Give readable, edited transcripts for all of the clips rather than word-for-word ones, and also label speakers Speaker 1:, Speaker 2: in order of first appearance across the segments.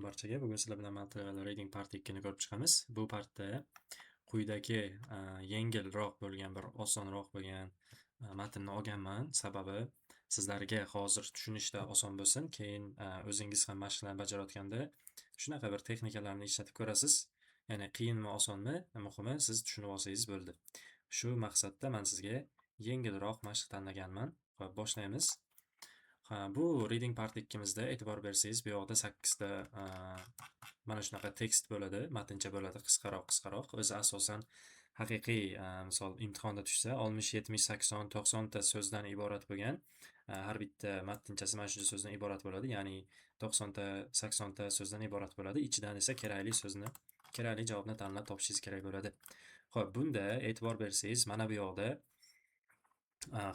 Speaker 1: barchaga. Bugun sizlar bilan Material Reading Part 2 ni ko'rib chiqamiz. Bu partda quyidagi yengilroq bo'lgan, bir osonroq bo'lgan matnni olganman. Sababi sizlarga hozir tushunishda oson bo'lsin. Keyin o'zingiz ham mashqlarni bajarayotganda shunaqa bir texnikalarni ishlatib ko'rasiz. Ya'ni qiyinmi, osonmi, muhimi siz tushunib olsangiz bo'ldi. Shu maqsadda men sizga yengilroq mashq tanlaganman. Xo'p, boshlaymiz. Bu reading part 2 e'tibor bersangiz, bu yoqda 8 ta mana shunaqa tekst bo'ladi, matncha bo'ladi, qisqaroq. O'zi asosan haqiqiy, misol imtihonda tushsa 60, 70, 80, 90 ta so'zdan iborat bo'lgan, har bitta matnchasi mana shuncha so'zdan iborat bo'ladi. Ya'ni 90 ta, 80 ta so'zdan iborat bo'ladi. Ichidan esa kerakli javobni tanlab topishingiz kerak bo'ladi. Xo'p, bunda e'tibor bersangiz, mana bu yoqda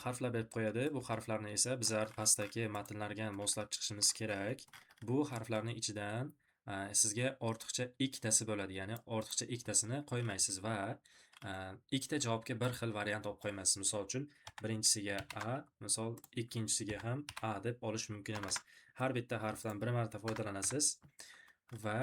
Speaker 1: harflar berib qo'yadi. Bu harflarni esa bizlar pastdagi matnlarga moslab chiqishimiz kerak. Bu harflarning ichidan sizga ortiqcha ikkitasi bo'ladi, ya'ni ortiqcha ikkitasini qo'ymaysiz va ikkita javobga bir xil variant olib qo'ymaysiz. Misol uchun, birinchisiga A, misol ikkinchisiga ham A deb olish mumkin emas. Har bitta harfdan bir marta foydalanasiz va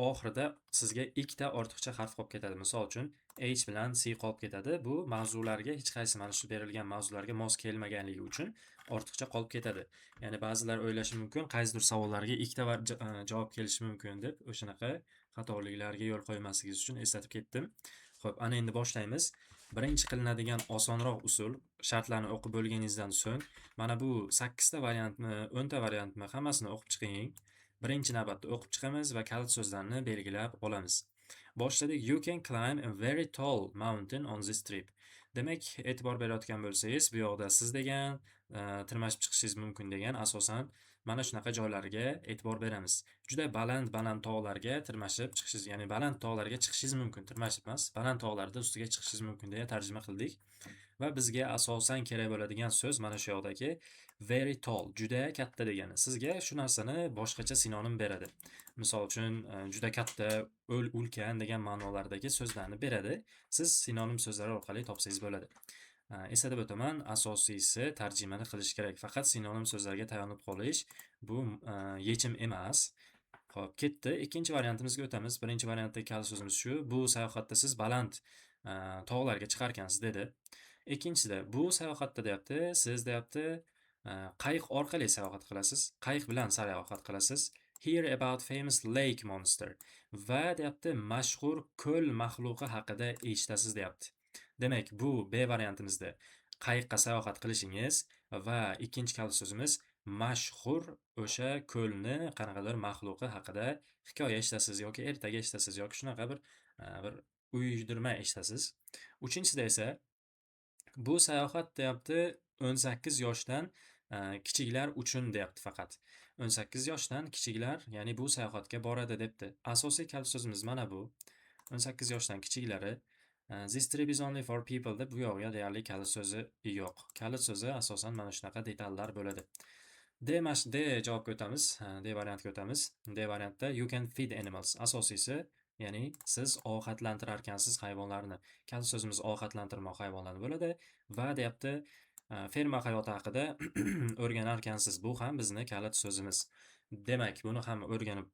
Speaker 1: oxirida sizga ikkita ortiqcha harf qolib ketadi. Misol uchun, H bilan C qolib ketadi. Bu mavzularga hech qaysi mana shu berilgan mavzularga mos kelmaganligi uchun ortiqcha qolib ketadi. Ya'ni ba'zilar o'ylashi mumkin, qaysidir savollarga ikkita javob kelishi mumkin deb, o'shanaqa xatoliklarga yo'l qo'ymasligingiz uchun eslatib ketdim. Xo'p, ana endi boshlaymiz. Birinchi qilinadigan osonroq usul, shartlarni o'qib bo'lganingizdan so'ng, mana bu 8 ta variantmi, 10 ta variantmi, hammasini o'qib chiqing. Birinchi navbatda o'qib chiqamiz va kalit so'zlarni belgilab olamiz. Boshladik. You can climb a very tall mountain on this trip. Demak, e'tibor berayotgan bo'lsangiz, bu yoqda siz degan, tirmashib chiqishingiz mumkin degan, asosan mana shunaqa joylarga e'tibor beramiz. Juda baland tog'larga tirmashib chiqishingiz, ya'ni baland tog'larga chiqishingiz mumkin, tirmashib emas, baland tog'larda ustiga chiqishingiz mumkin deya tarjima qildik. Va bizga asosan kerak bo'ladigan so'z mana shu yoqdagi very tall, juda katta degani. Sizga shu narsani boshqacha sinonim beradi. Misol uchun, juda katta, ulkan degan ma'nolardagi so'zlarni beradi. Siz sinonim so'zlar orqali topsangiz bo'ladi. Eslatib o'taman, asosiysi tarjimani qilish kerak. Faqat sinonim so'zlarga tayanib qolish bu yechim emas. Xo'p, ketdi. Ikkinchi variantimizga o'tamiz. Birinchi variantdagi kalit so'zimiz shu. Bu sayohatda siz baland tog'larga chiqarkansiz dedi. Ikkinchisida, bu sayohatda deyapti, siz deyapti, qayiq orqali sayohat qilasiz, qayiq bilan sayohat qilasiz. Hear about famous lake monster. Va deyapti, mashhur ko'l maxluqi haqida eshitasiz deyapti. Demak, bu B variantimizda qayiqqa sayohat qilishingiz va ikkinchi kalit so'zimiz mashhur o'sha ko'lni qanaqadir maxluqi haqida hikoya eshitasiz yoki ertaga eshitasiz yoki shunaqa bir uydirma eshitasiz. Uchinchisida esa bu sayohat deyapti 18 yoshdan kichiklar uchun deyapti faqat. 18 yoshdan kichiklar, ya'ni bu sayohatga boradi debdi. Asosiy kalit so'zimiz mana bu. 18 yoshdan kichiklari. This trip is only for people deb bu yoqga deyarli kalit so'zi yo'q. Kalit so'zi asosan mana shunaqa detallar bo'ladi. D javobga o'tamiz, D variantga o'tamiz. D variantda you can feed animals. Asosiysi, ya'ni siz ovqatlantirarkansiz hayvonlarni. Kalit so'zimiz ovqatlantirmoq hayvonlarni bo'ladi va deyapti, ferma hayoti haqida o'rganarkansiz. Bu ham bizni kalit so'zimiz. Demak, buni ham o'rganib,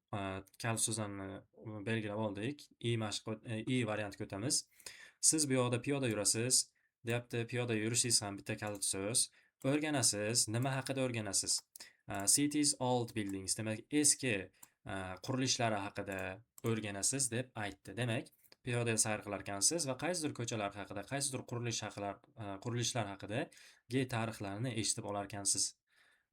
Speaker 1: kalit so'zlarni belgilab oldik. I variantga o'tamiz. Siz bu yoqda piyoda yurasiz. Deyapti, piyoda yurishingiz ham bitta kalit so'z. O'rganasiz. Nima haqida o'rganasiz? Cities old buildings. Demak, eski qurilishlari haqida o'rganasiz deb aytdi. Demak, piyoda sayr qilarkansiz va qaysidir ko'chalar haqida, qaysidir qurilishlar haqidagi tarixlarni eshitib olarkansiz.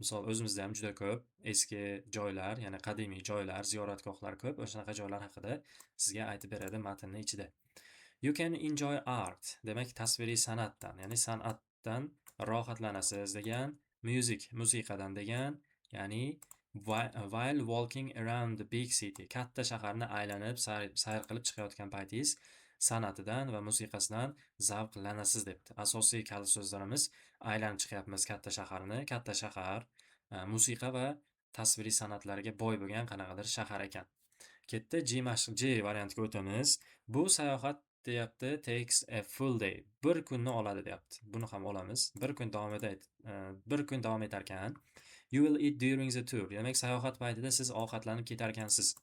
Speaker 1: Misol, o'zimizda ham juda ko'p eski joylar, ya'ni qadimiy joylar, ziyoratgohlar ko'p. O'shanaqa joylar haqida sizga aytib beradi matnning ichida. You can enjoy art. Demak, tasviriy san'atdan, ya'ni san'atdan rohatlanasiz degan, musiqadan degan, ya'ni while walking around the big city. Katta shaharni aylanib, sayr qilib chiqayotgan paytingiz san'atidan va musiqasidan zavqlanasiz debdi. Asosiy kalit so'zlarimiz aylanib chiqyapmiz katta shaharni. Katta shahar musiqa va tasviriy san'atlarga boy bo'lgan qanaqadir shahar ekan. Ketdi. J variantga o'tamiz. Bu sayohat deyapti takes a full day. Bir kunni oladi deyapti. Buni ham olamiz. Bir kun davom etarkan. You will eat during the tour. Demak, sayohat paytida siz ovqatlanib ketarkansiz.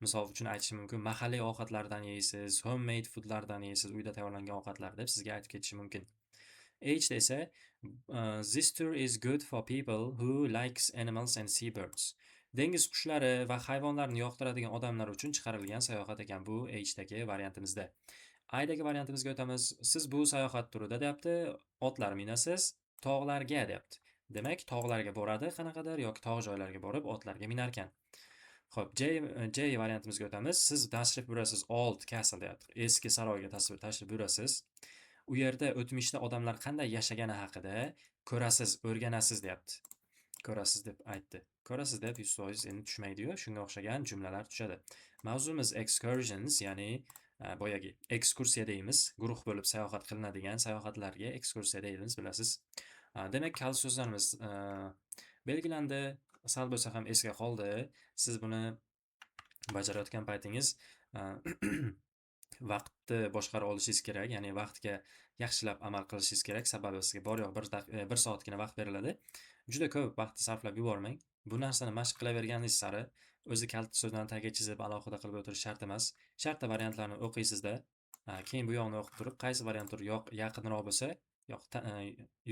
Speaker 1: Misol uchun aytishim mumkin, mahalliy ovqatlardan yeysiz, homemade foodlardan yeysiz, uyda tayyorlangan ovqatlar deb sizga aytib ketishi mumkin. H esa this tour is good for people who likes animals and seabirds. Dengiz qushlari va hayvonlarni yoqtiradigan odamlar uchun chiqarilgan sayohat ekan bu H'dagi variantimizda. I'dagi variantimizga o'tamiz. Siz bu sayohat turida deyapti, otlar minasiz, tog'larga deyapti. Demak, tog'larga boradi qanaqadir yoki tog' joylarga borib otlarga minarkan. Xo'p, J variantimizga o'tamiz. Siz tashrif buyurasiz, Old Castle deyapti. Eski saroyga tashrif buyurasiz. U yerda o'tmishda odamlar qanday yashagani haqida ko'rasiz, o'rganasiz deyapti. Ko'rasiz deb aytdi. Ko'rasiz deb 100% endi tushmaydi-yu, shunga o'xshagan jumlalar tushadi. Mavzumiz excursions, ya'ni boyagi ekskursiya deymiz. Guruh bo'lib sayohat qilinadigan sayohatlarga ekskursiya deymiz, bilasiz. Demak, kaliti so'zlarimiz belgilandi. Sal bo'lsa ham esga qoldi. Siz buni bajarayotgan paytingiz vaqtni boshqara olishingiz kerak, ya'ni vaqtga yaxshilab amal qilishingiz kerak. Sababi sizga bor yo'q 1 soatgina vaqt beriladi. Juda ko'p vaqtni sarflab yubormang. Bu narsani mashq qilaverganingiz sari o'zi kalit so'zlarni tagiga chizib alohida qilib o'tirish shart emas. Shartta variantlarni o'qiysizda, keyin bu yoqni o'qib turib, qaysi variantdir yaqinroq bo'lsa, yo'q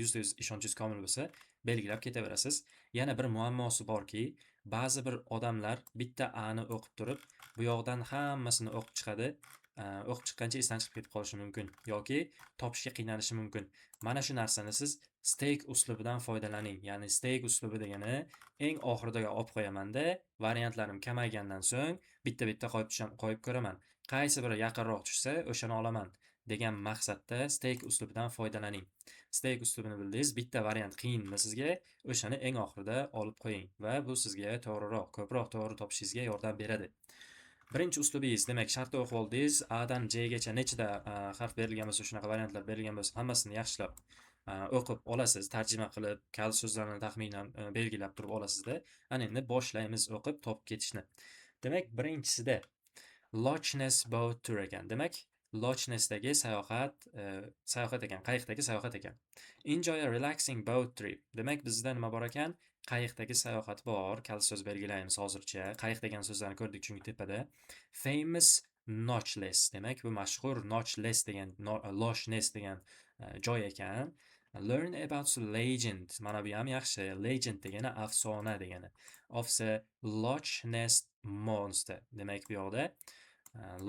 Speaker 1: %100 ishonchingiz komil bo'lsa, belgilab ketaverasiz. Yana bir muammosi borki, ba'zi bir odamlar bitta A'ni o'qib turib, bu yoqdan hammasini o'qib chiqadi. O'qib chiqqancha esdan chiqib ketib qolishi mumkin yoki topishga qiynalishi mumkin. Mana shu narsani siz steak uslubidan foydalaning. Ya'ni steak uslubi degani eng oxiriga olib qo'yamanda, variantlarim kamaygandan so'ng bitta-bitta qo'yib ko'raman. Qaysi biri yaqinroq tushsa, o'shani olaman degan maqsadda steak uslubidan foydalaning. Steak uslubini bildingiz, bitta variant qiyinmi sizga, o'shani eng oxirida olib qo'ying va bu sizga to'g'riroq, ko'proq to'g'ri topishingizga yordam beradi. Birinchi uslubingiz, demak, shartda o'qib oldingiz. A'dan J'gacha nechta harf berilgan bo'lsa, shunaqa variantlar berilgan bo'lsa, hammasini yaxshilab o'qib olasiz, tarjima qilib, kalit so'zlarni taxminan belgilab turib olasizda. Ana endi boshlaymiz o'qib topib ketishni. Demak, birinchisida Loch Ness Boat Tour ekan. Demak, Loch Nessdagi sayohat ekan, qayiqdagi sayohat ekan. Enjoy a relaxing boat trip. Demak, bizda nima bor ekan? Qayiqdagi sayohat bor. Kalit so'z belgilaymiz hozircha. Qayiq degan so'zlarni ko'rdik chunki tepada. Famous Notchless. Demak, bu mashhur Notchless degan, Loch Ness degan joy ekan. Learn about the legend. Mana bu ham yaxshi. Legend degani afsona degani. Of the Loch Ness Monster. Demak, bu yoqda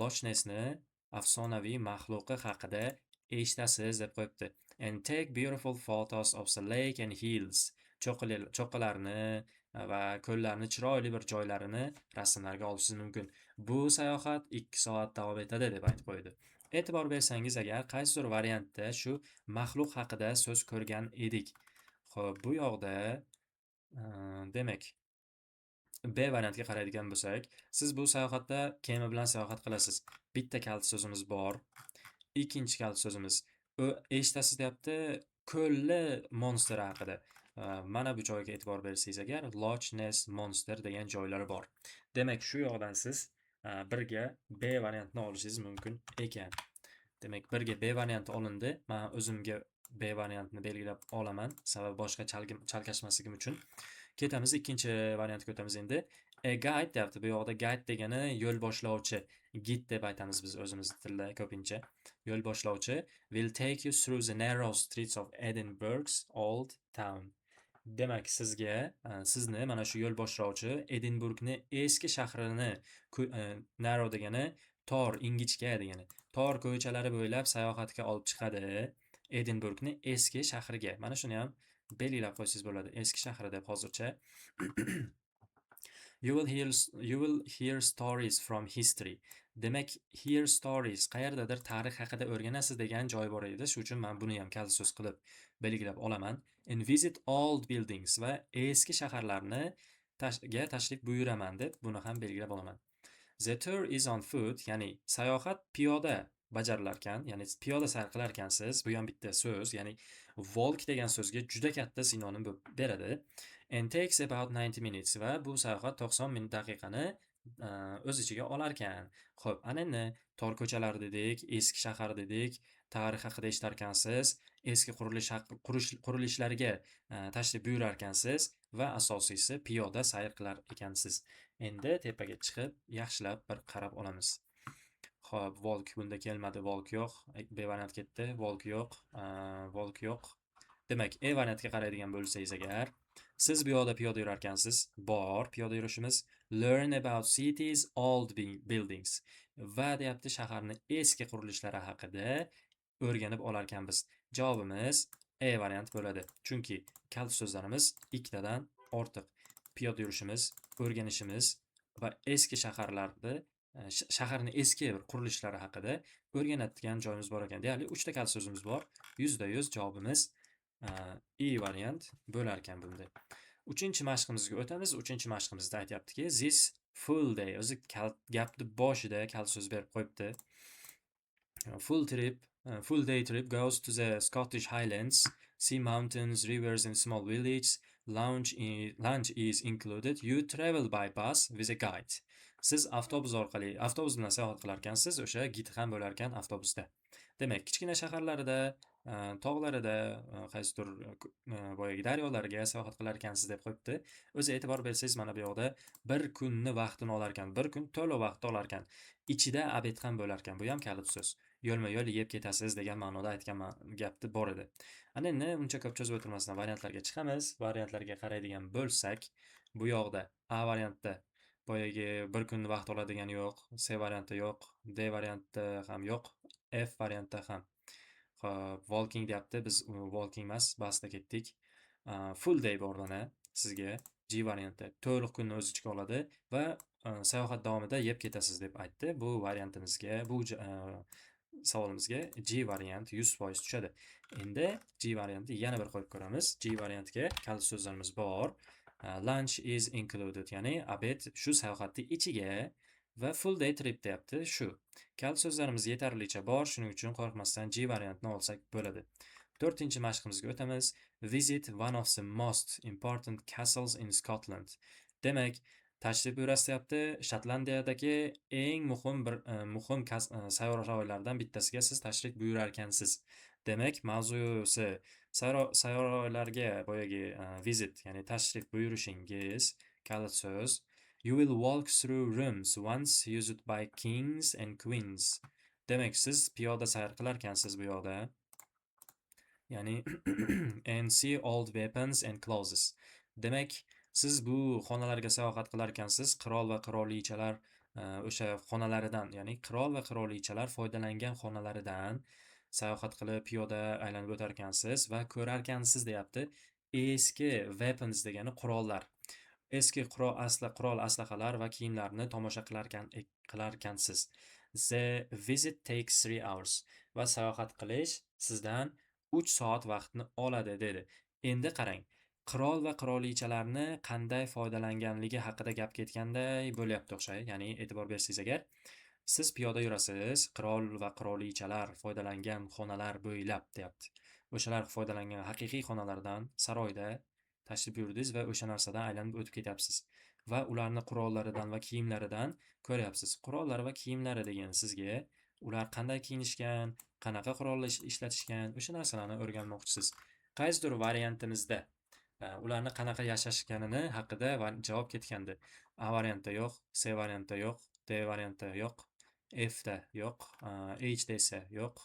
Speaker 1: Loch Nessni afsonaviy maxluqi haqida eshitasiz deb qo'yibdi. And take beautiful photos of the lake and hills. Cho'qqilarni va ko'llarni chiroyli bir joylarini rasmlarga olishingiz mumkin. Bu sayohat 2 soat davom etadi deb aytib qo'ydi. E'tibor bersangiz agar, qaysidir variantda shu maxluq haqida so'z ko'rgan edik. Xo'p, bu yoqda demak, B variantiga qaraydigan bo'lsak, siz bu sayohatda kema bilan sayohat qilasiz. Bitta kalit so'zimiz bor. Ikkinchi kalit so'zimiz eshitasiz deyapti, ko'lli monster haqida. Mana bu joyga e'tibor bersangiz agar, Loch Ness Monster degan joylari bor. Demak, shu yoqdan siz birga B variantini olishingiz mumkin ekan. Demak, birga B varianti olindi. Men o'zimga B variantini belgilab olaman, sababi boshqa chalkashmasligim uchun. Ketamiz, ikkinchi variantga o'tamiz endi. Guide deyapti. Bu yoqda guide degani yo'l boshlovchi. Gid deb aytamiz biz o'zimiz tilda ko'pincha. Yo'l boshlovchi will take you through the narrow streets of Edinburgh's old town. Demak, sizni mana shu yo'l boshlovchi Edinburghni eski shahrini, narrow degani tor, ingichka degani. Tor ko'chalari bo'ylab sayohatga olib chiqadi. Edinburghni eski shahriga. Mana shuni ham belgilab qo'ysangiz bo'ladi. Eski shahri deb hozircha. You will hear stories from history. Demak, hear stories qayerdadir tarix haqida o'rganasiz degan joy bor edi. Shuning uchun men buni ham kalit so'z qilib belgilab olaman. And visit old buildings va eski shaharlarni tashrif buyuraman deb buni ham belgilab olaman. The tour is on foot, ya'ni sayohat piyoda bajarilar ekan, ya'ni piyoda sayr qilar ekansiz. Bu ham bitta so'z, ya'ni walk degan so'zga juda katta sinonim beradi. And takes about 90 minutes va bu sayohat 90 daqiqani o'z ichiga olar ekan. Xo'p, ana endi tor ko'chalar dedik, eski shahar dedik, tarix haqida eshitar ekansiz, eski qurilishlarga tashrif buyurar ekansiz va asosiysi piyoda sayr qilar ekansiz. Endi tepaga chiqib, yaxshilab bir qarab olamiz. Xo'p, volk bunda kelmadi, volk yo'q. B variant ketdi, volk yo'q, volk yo'q. Demak, E variantga qaraydigan bo'lsangiz agar, siz bu yoqda piyoda yurarkansiz, bor piyoda yurishimiz. Learn about cities old buildings. Va deyapti shaharni eski qurilishlari haqida o'rganib olarkanmiz. Javobimiz E variant bo'ladi. Chunki kalt so'zlarimiz ikkitadan ortiq. Piyoda yurishimiz, o'rganishimiz va eski shaharlarni shaharni eski bir qurilishlari haqida o'rganadigan joyimiz bor ekan. Deyarli 3 ta kalt so'zimiz bor. 100% javobimiz E variant bo'lar ekan bunda. 3-mashqimizga o'tamiz. 3-mashqimizda aytyaptiki, this full day. O'zi gapni boshida kalt so'z berib qo'yibdi. Full day trip goes to the Scottish Highlands, see mountains, rivers and small villages. Lunch is included. You travel by bus with a guide. Siz avtobus bilan sayohat qilar ekansiz, o'sha gid ham bo'lar ekan avtobusda. Demak, kichkina shaharlarida, tog'larida, qaysidir boyagi daryolarga sayohat qilar ekansiz deb qo'yibdi. O'zi e'tibor bersangiz, mana bu yoqda bir kunni vaqtini olar ekan, bir kun to'la vaqt olar ekan. Ichida obed ham bo'lar ekan. Bu ham kalit so'z. Yo'lma-yo'l yeb ketasiz degan ma'noda aytgan gapni bor edi. Ana endi uncha ko'p cho'zib o'tirmasdan variantlarga chiqamiz. Variantlarga qaraydigan bo'lsak, bu yoqda A variantda boyagi bir kun vaqt oladigani yo'q, C varianti yo'q, D varianti ham yo'q, F variantda ham. Xo'p, walking deyapti. Biz walking emas, basda ketdik. Full day bor mana sizga. G varianti to'liq kunni o'z ichiga oladi va sayohat davomida yeb ketasiz deb aytdi. Bu variantimizga, bu savolimizga G variant 100% tushadi. Endi G variantni yana bir qo'yib ko'ramiz. G variantga kalit so'zlarimiz bor. Lunch is included, ya'ni obed shu sayohatning ichiga va full day trip deyapti. Shu kalit so'zlarimiz yetarlicha bor, shuning uchun qo'rqmasdan G variantni olsak bo'ladi. 4-mashqimizga o'tamiz. Visit one of the most important castles in Scotland. Demak, tashrif buyurasiz deyapti. Shotlandiyadagi eng muhim sayyoralardan bittasiga siz tashrif buyurarkansiz. Demak, mavzusi sayyoralarga boyagi visit, ya'ni tashrif buyurishingiz, kalit so'z. You will walk through rooms once used by kings and queens. Demak, siz piyoda sayr qilarkansiz bu yoqda. Ya'ni and see old weapons and clothes. Demak, siz bu xonalarga sayohat qilar ekansiz, qirol va qirolichalar o'sha xonalaridan, ya'ni qirol va qirolichalar foydalangan xonalaridan sayohat qilib piyoda aylanib o'tar ekansiz va ko'rar ekansiz deyapti. Eski weapons degani qurollar. Eski qurol aslahalar va kiyimlarni tomosha qilar ekansiz. The visit takes 3 hours va sayohat qilish sizdan 3 soat vaqtni oladi dedi. Endi qarang, qirol va qirolichalarni qanday foydalanganligi haqida gap ketganday bo'lyapti o'xshaydi. Ya'ni e'tibor bersangiz agar, siz piyoda yurasiz, qirol va qirolichalar foydalangan xonalar bo'ylab deyapti. O'shalar foydalangan haqiqiy xonalardan, saroyda tashrif buyurdingiz va o'sha narsadan aylanib o'tib ketyapsiz. Va ularni qurollaridan va kiyimlaridan ko'ryapsiz. Qurollari va kiyimlari degan sizga ular qanday kiyinishgan, qanaqa qurollar ishlatishgan, o'sha narsalarni o'rganmoqchisiz. Qaysidir variantimizda ularni qanaqa yashashganini haqida javob ketgandi. A variantda yo'q, C variantda yo'q, D variantda yo'q, F da yo'q, H da esa yo'q.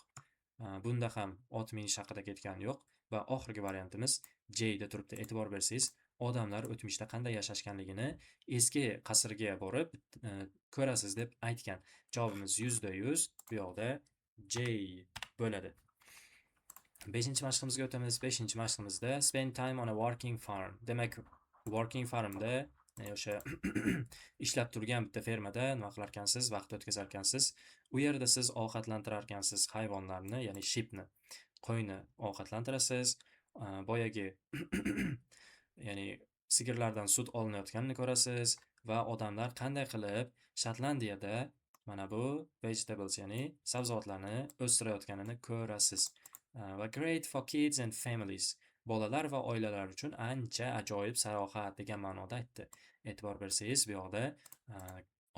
Speaker 1: Bunda ham ot minish haqida ketgan yo'q va oxirgi variantimiz J da turibdi. E'tibor bersangiz, odamlar o'tmishda qanday yashashganligini eski qasrga borib ko'rasiz deb aytgan. Javobimiz 100% bu yoqda J bo'ladi. 5-mashqimizga o'tamiz. 5-mashqimizda spend time on a working farm. Demak, working farmda o'sha ishlab turgan bitta fermada nima qilar ekansiz, vaqt o'tkazar ekansiz. U yerda siz ovqatlantirar ekansiz hayvonlarni, ya'ni sheepni, qo'yni ovqatlantirasiz. Boyagi ya'ni sigirlardan sut olinayotganini ko'rasiz va odamlar qanday qilib Shotlandiyada mana bu vegetables, ya'ni sabzavotlarni o'stirayotganini ko'rasiz. Va great for kids and families. Bolalar va oilalar uchun ancha ajoyib sayohat degan ma'noda aytdi. E'tibor bersangiz, bu yoqda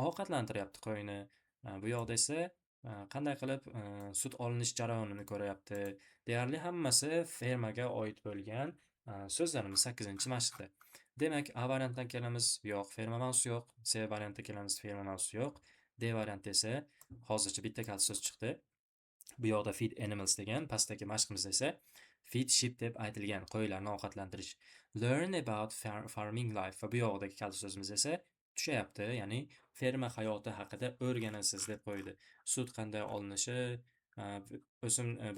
Speaker 1: ovqatlantiryapti qo'yni. Bu yoqda esa qanday qilib sut olinish jarayonini ko'ryapti. Deyarli hammasi fermaga oid bo'lgan So'zlarimiz 8-mashqda. Demak, A variantdan kelamiz. Yo'q, ferma mavzusi yo'q. C variantda kelamiz. Ferma mavzusi yo'q. D variantda esa hozircha bitta kaliti so'z chiqdi. Bu yoqda feed animals degan, pastdagi mashqimizda esa feed sheep deb aytilgan, qo'ylarni ovqatlantirish. Learn about farming life va bu yoqdagi kaliti so'zimiz esa tushyapti, ya'ni ferma hayoti haqida o'rganasiz deb qo'ydi. Sut qanday olinishi,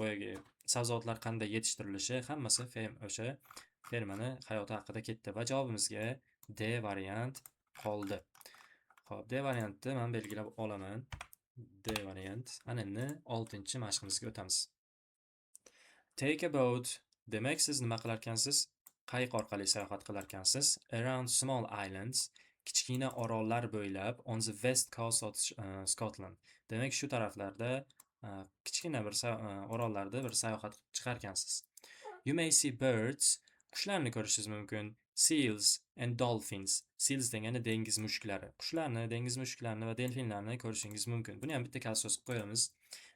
Speaker 1: boyagi sabzavotlar qanday yetishtirilishi, hammasi o'sha fermani hayoti haqida ketdi va javobimizga D variant qoldi. Xo'p, D variantni men belgilab olaman. D variant. Ana endi 6-mashqimizga o'tamiz. Take a boat. Demak, siz nima qilar ekansiz? Qayiq orqali sayohat qilar ekansiz. Around small islands. Kichkina orollar bo'ylab on the west coast of Scotland. Demak, shu taraflarda kichkina bir orollarda bir sayohat chiqar ekansiz. You may see birds. Qushlarni ko'rishingiz mumkin. Seals and dolphins. Seals degani dengiz mushuklari. Qushlarni, dengiz mushuklarini va delfinlarni ko'rishingiz mumkin. Buni ham bitta kaliti so'z qilib qo'yamiz.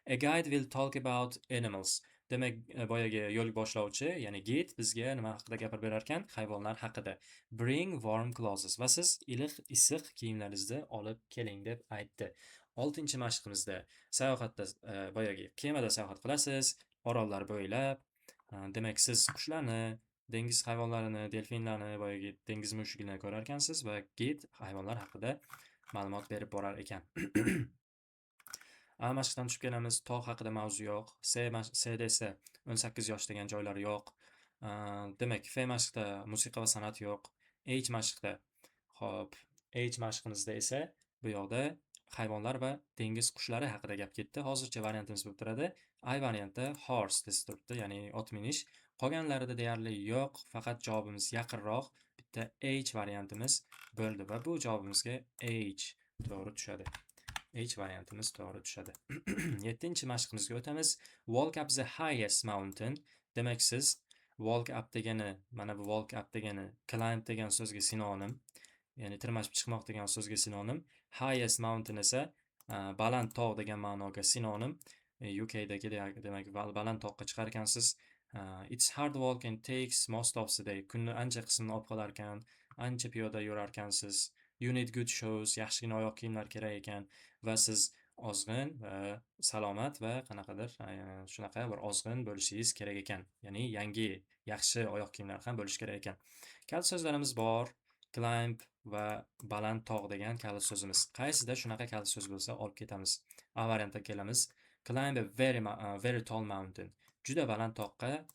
Speaker 1: A guide will talk about animals. Demak, boyagi yo'l boshlovchi, ya'ni gid bizga nima haqida gapirib berar ekan? Hayvonlar haqida. Bring warm clothes. Va siz iliq, issiq kiyimlaringizni olib keling deb aytdi. 6-mashqimizda sayohatda boyagi kemada sayohat qilasiz, orollar bo'ylab. Demak, siz qushlarni, dengiz hayvonlarini, delfinlarni, boyagi dengiz mushugini ko'rar ekansiz va gid hayvonlar haqida ma'lumot berib borar ekan. A mashqdan tushib kelamiz. Tog' haqida mavzu yo'q. C'da esa 18 yosh degan joylar yo'q. Demak, F mashqda musiqa va san'at yo'q. H mashqda, hop, H mashqimizda esa bu yoqda hayvonlar va dengiz qushlari haqida gap ketdi. Hozircha variantimiz bo'lib turadi. I variantda horse deb turibdi, ya'ni ot minish. Qolganlarida deyarli yo'q, faqat javobimiz yaqinroq bitta H variantimiz bo'ldi va bu javobimizga H to'g'ri tushadi. H variantimiz to'g'ri tushadi. 7-mashqimizga o'tamiz. Walk up the highest mountain. Demak, siz walk up degani, mana bu walk up degani climb degan so'zga sinonim, ya'ni tirmashib chiqmoq degan so'zga sinonim. Highest mountain esa baland tog' degan ma'noga sinonim. UKdagi demak baland tog'ga chiqar ekansiz. It's hard walk and takes most of the day. Kunni ancha qismini olib qolar ekan, ancha piyoda yurar ekansiz. You need good shoes. Yaxshigina oyoq kiyimlar kerak ekan va siz ozg'in va salomat va qanaqadir shunaqa bir ozg'in bo'lishingiz kerak ekan. Ya'ni yangi, yaxshi oyoq kiyimlar ham bo'lishi kerak ekan. Kalit so'zlarimiz bor. Climb va baland tog' degan kalit so'zimiz. Qaysida shunaqa kalit so'z bo'lsa olib ketamiz. A variantga kelamiz. Climb a very tall mountain. Juda baland tog'ga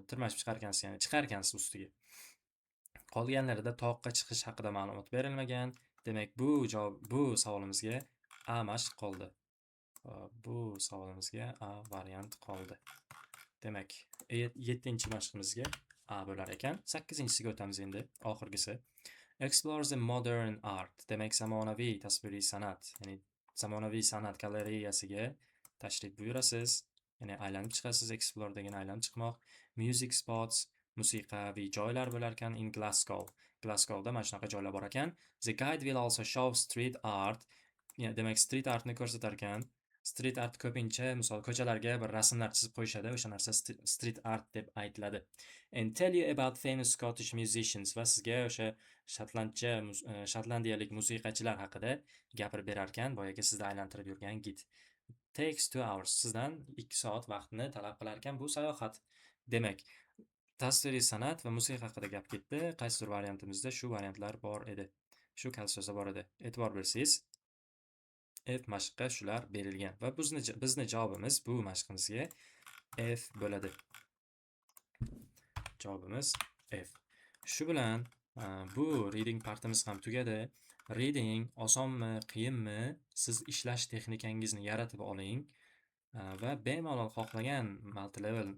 Speaker 1: tirmashib chiqar ekansiz, ya'ni chiqar ekansiz ustiga. Qolganlarida tog'ga chiqish haqida ma'lumot berilmagan. Demak, bu savolimizga A mashq qoldi. Bu savolimizga A variant qoldi. Demak, 7-mashqimizga A bo'lar ekan. 8-siga o'tamiz endi, oxirgisi. Explore the modern art. Demak, zamonaviy tasviriy san'at, ya'ni zamonaviy san'at galereyasiga tashrif buyurasiz. Ya'ni aylanib chiqasiz. Explore degani aylanib chiqmoq. Music spots, musiqaviy joylar bo'lar ekan in Glasgow. Glasgowda mana shunaqa joylar bor ekan. The guide will also show street art. Demak, street artni ko'rsatar ekan. Street art ko'pincha, misol ko'chalarga bir rasmlar chizib qo'yishadi, o'sha narsa street art deb aytiladi. And tell you about famous Scottish musicians. Va sizga o'sha shotlandiyalik musiqachilar haqida gapirib berar ekan, boyagi sizni aylantirib yurgan gid. Takes 2 hours. Sizdan 2 soat vaqtni talab qilar ekan bu sayohat. Demak, tasviriy san'at va musiqa haqida gap ketdi. Qaysidir variantimizda shu variantlar bor edi. Shu kalit so'zlar bor edi. E'tibor bersangiz, F mashqqa shular berilgan va bizni javobimiz bu mashqimizga F bo'ladi. Javobimiz F. Shu bilan bu reading partimiz ham tugadi. Reading osonmi, qiyinmi? Siz ishlash texnikangizni yaratib oling va bemalol xohlagan multi-level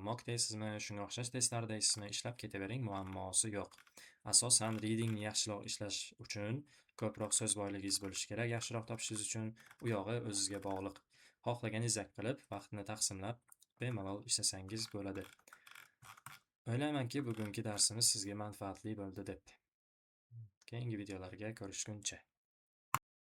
Speaker 1: mock deysizmi, shunga o'xshash testlar deysizmi, ishlab ketavering, muammosi yo'q. Asosan readingni yaxshiroq ishlash uchun ko'proq so'z boyligingiz bo'lishi kerak, yaxshiroq topishingiz uchun u yog'i o'zizga bog'liq. Xohlaganingizdek qilib, vaqtni taqsimlab, bemalol ishlasangiz bo'ladi. O'ylaymanki, bugungi darsimiz sizga manfaatli bo'ldi deb. Keyingi videolarga ko'rishguncha.